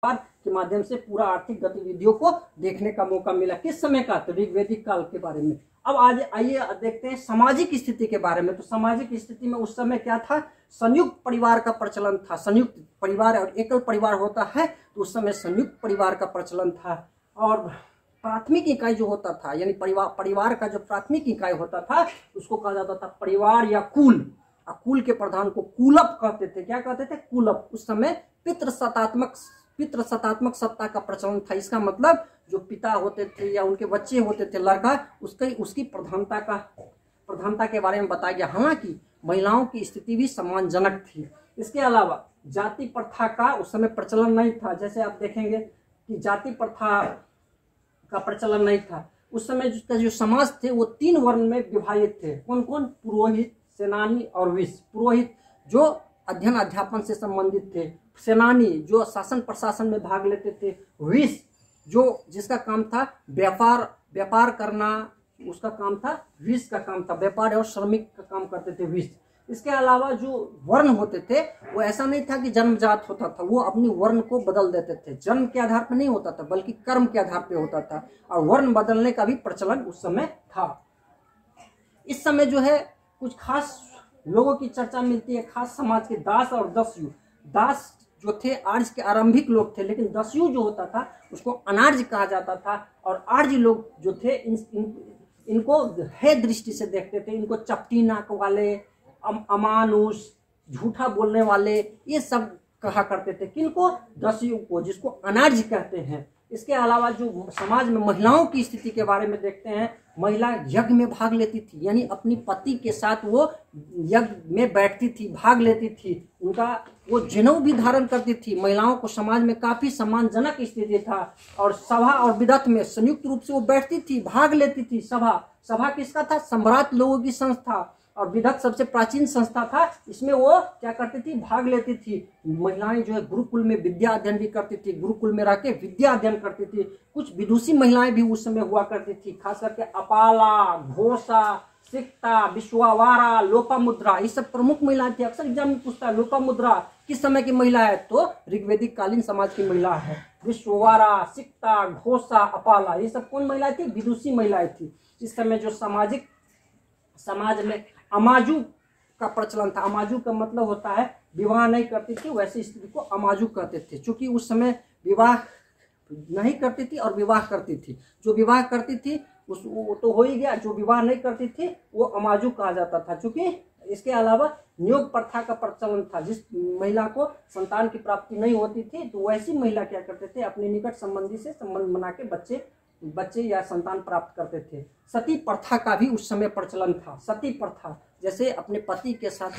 के माध्यम से पूरा आर्थिक गतिविधियों को देखने का मौका मिला। किस समय का? तो ऋग्वैदिक काल के बारे में। अब आज आइए देखते हैं सामाजिक स्थिति के बारे में। तो सामाजिक स्थिति में उस समय क्या था? संयुक्त परिवार का प्रचलन था। संयुक्त परिवार और एकल परिवार होता है, तो उस समय संयुक्त परिवार का प्रचलन था। और प्राथमिक इकाई जो होता था, यानी परिवार का जो प्राथमिक इकाई होता था, उसको कहा जाता था परिवार या कुल। कुल के प्रधान को कुलप कहते थे। क्या कहते थे? कुलप। उस समय पितृसत्तात्मक सत्ता का प्रचलन था। इसका मतलब जो पिता होते थे या उनके बच्चे होते थे, लड़का, उसकी प्रधानता के बारे में बताया गया। हालांकि महिलाओं की स्थिति भी सम्मानजनक थी। इसके अलावा जाति प्रथा का उस समय प्रचलन नहीं था। जैसे आप देखेंगे कि जाति प्रथा का प्रचलन नहीं था। उस समय जो समाज थे वो 3 वर्ण में विभाजित थे। कौन कौन? पुरोहित, सेनानी और वैश्य। पुरोहित जो अध्ययन अध्यापन से संबंधित थे, सेनानी जो शासन प्रशासन में भाग लेते थे, वैश्य जो जिसका काम था व्यापार करना, उसका काम था, वैश्य का काम था व्यापार और श्रमिक का काम करते थे वैश्य। इसके अलावा जो वर्ण होते थे वो ऐसा नहीं था कि जन्मजात होता था, वो अपनी वर्ण को बदल देते थे। जन्म के आधार पर नहीं होता था बल्कि कर्म के आधार पर होता था, और वर्ण बदलने का भी प्रचलन उस समय था। इस समय जो है कुछ खास लोगों की चर्चा मिलती है, खास समाज के दास और दस्यु। दास जो थे आर्य के आरंभिक लोग थे, लेकिन दस्यु जो होता था उसको अनार्य कहा जाता था। और आर्य लोग जो थे इनको हे दृष्टि से देखते थे। इनको चपटी नाक वाले, अमानुष, झूठा बोलने वाले, ये सब कहा करते थे। किनको? दस्यु को, जिसको अनार्य कहते हैं। इसके अलावा जो समाज में महिलाओं की स्थिति के बारे में देखते हैं, महिला यज्ञ में भाग लेती थी, यानी अपनी पति के साथ वो यज्ञ में बैठती थी, भाग लेती थी। उनका वो जनेऊ भी धारण करती थी। महिलाओं को समाज में काफी सम्मानजनक स्थिति था। और सभा और विदत में संयुक्त रूप से वो बैठती थी, भाग लेती थी। सभा किसका था? सम्राट लोगों की संस्था। और विदत सबसे प्राचीन संस्था था, इसमें वो क्या करती थी? भाग लेती थी। महिलाएं जो है गुरुकुल में विद्या अध्ययन भी करती थी, गुरुकुल में रहकर विद्या अध्ययन करती थी। कुछ विदुषी महिलाएं भी उस समय हुआ करती थी, खास करके अपाला, घोषा, सिक्ता, विश्वावारा, लोपामुद्रा, ये सब प्रमुख महिलाएं थी। अक्सर एग्जाम में पूछता है लोपामुद्रा किस समय की महिला है? तो ऋग्वैदिक कालीन समाज की महिला है। विश्वावारा, सिक्ता, घोषा, अपाला, ये सब कौन महिलाएं थी? विदुषी महिलाएं थी। इस समय जो समाज में अमाजू का प्रचलन था। अमाजू का मतलब होता है विवाह नहीं करती थी, वैसी स्त्री को अमाजू कहते थे। क्योंकि उस समय विवाह नहीं करती थी और विवाह करती थी। जो विवाह करती थी वो तो हो ही गया, जो विवाह नहीं करती थी वो अमाजू कहा जाता था। क्योंकि इसके अलावा नियोग प्रथा का प्रचलन था। जिस महिला को संतान की प्राप्ति नहीं होती थी, तो वैसी महिला क्या करते थे? अपने निकट संबंधी से संबंध बना के बच्चे या संतान प्राप्त करते थे। सती प्रथा का भी उस समय प्रचलन था। सती प्रथा जैसे अपने पति के साथ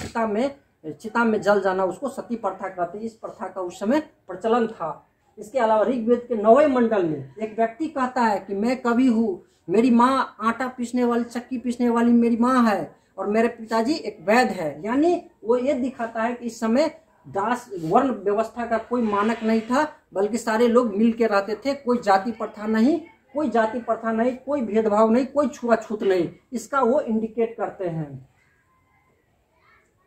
चिता में जल जाना, उसको सती प्रथा कहते हैं। इस प्रथा का उस समय प्रचलन था। इसके अलावा ऋग्वेद के 9वें मंडल में एक व्यक्ति कहता है कि मैं कवि हूँ, मेरी माँ आटा पीसने वाली, चक्की पीसने वाली मेरी माँ है, और मेरे पिताजी एक वैद्य है। यानी वो ये दिखाता है कि इस समय दास वर्ण व्यवस्था का कोई मानक नहीं था, बल्कि सारे लोग मिल के रहते थे। कोई जाति प्रथा नहीं, कोई भेदभाव नहीं, कोई छुआछूत नहीं। इसका वो इंडिकेट करते हैं।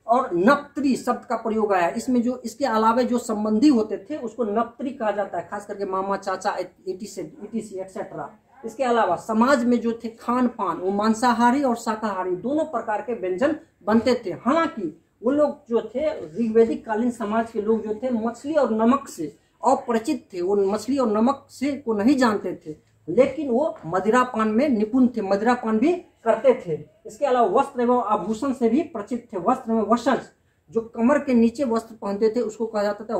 और नप्त्री शब्द का प्रयोग आया इसमें। जो इसके अलावा जो संबंधी होते थे उसको नप्त्री कहा जाता है, खास करके मामा, चाचा, etc एक्सेट्रा। इसके अलावा समाज में जो थे खान पान, वो मांसाहारी और शाकाहारी दोनों प्रकार के व्यंजन बनते थे। हालांकि वो लोग जो थे ऋग्वैदिक कालीन समाज के लोग जो थे मछली और नमक से अपरिचित थे। वो मछली और नमक से को नहीं जानते थे, लेकिन वो मदिरापान में निपुण थे, मदिरापान भी करते थे। इसके अलावा वस्त्र एवं आभूषण से भी परिचित थे। वस्त्र में वशस, जो कमर के नीचे वस्त्र पहनते थे उसको कहा जाता था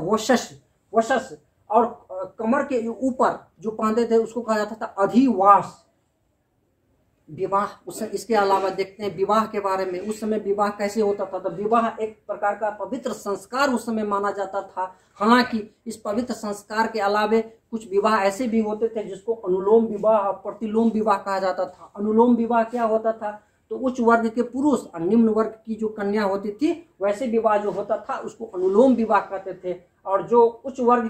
वशस, और कमर के ऊपर जो पहनते थे उसको कहा जाता था अधिवास। विवाह इसके अलावा देखते हैं विवाह के बारे में। उस समय विवाह कैसे होता था? तो विवाह एक प्रकार का पवित्र संस्कार उस समय माना जाता था। हालांकि इस पवित्र संस्कार के अलावे कुछ विवाह ऐसे भी होते थे जिसको अनुलोम विवाह और प्रतिलोम विवाह कहा जाता था। अनुलोम विवाह क्या होता था? तो उच्च वर्ग के पुरुष और निम्न वर्ग की जो कन्या होती थी, वैसे विवाह जो होता था उसको अनुलोम विवाह कहते थे। और जो उच्च वर्ग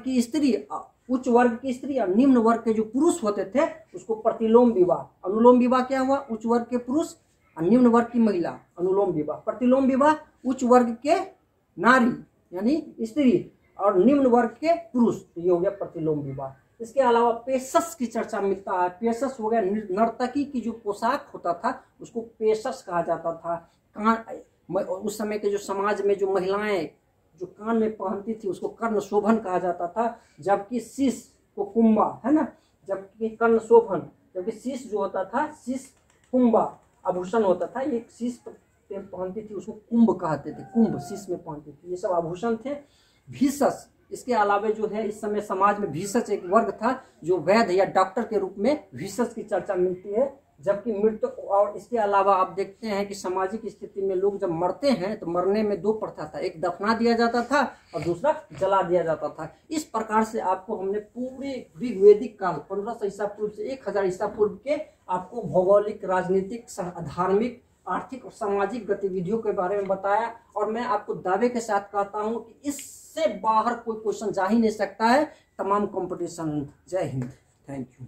की स्त्री और निम्न वर्ग के जो पुरुष होते थे उसको प्रतिलोम विवाह। अनुलोम विवाह क्या हुआ? उच्च वर्ग के पुरुष और निम्न वर्ग की महिला, अनुलोम विवाह। प्रतिलोम विवाह उच्च वर्ग के नारी यानी स्त्री और निम्न वर्ग के पुरुष, तो ये हो गया प्रतिलोम विवाह। इसके अलावा पेशस की चर्चा मिलता है। पेशस हो गया नर्तकी की जो पोशाक होता था उसको पेशस कहा जाता था। कान, उस समय के जो समाज में जो महिलाएं जो कान में पहनती थी उसको कर्ण शोभन कहा जाता था, जबकि शीश को कुंभा, है ना, जबकि कर्ण शोभन, जबकि शीश जो होता था, शीश कुंभा आभूषण होता था, एक शीश पहनती थी उसको कुंभ कहते थे, कुंभ शीश में पहनती थी, ये सब आभूषण थे। भीषस, इसके अलावा जो है इस समय समाज में भीषस एक वर्ग था जो वैद्य या डॉक्टर के रूप में भीषस की चर्चा मिलती है। जबकि मृत्यु, और इसके अलावा आप देखते हैं कि सामाजिक स्थिति में लोग जब मरते हैं तो मरने में दो प्रथा था, एक दफना दिया जाता था और दूसरा जला दिया जाता था। इस प्रकार से आपको हमने पूरे ऋग्वेदिक काल 1500 ईसा पूर्व से 1000 ईसा पूर्व के आपको भौगोलिक, राजनीतिक, धार्मिक, आर्थिक और सामाजिक गतिविधियों के बारे में बताया। और मैं आपको दावे के साथ कहता हूं कि इससे बाहर कोई क्वेश्चन जा ही नहीं सकता है तमाम कंपटीशन। जय हिंद, थैंक यू।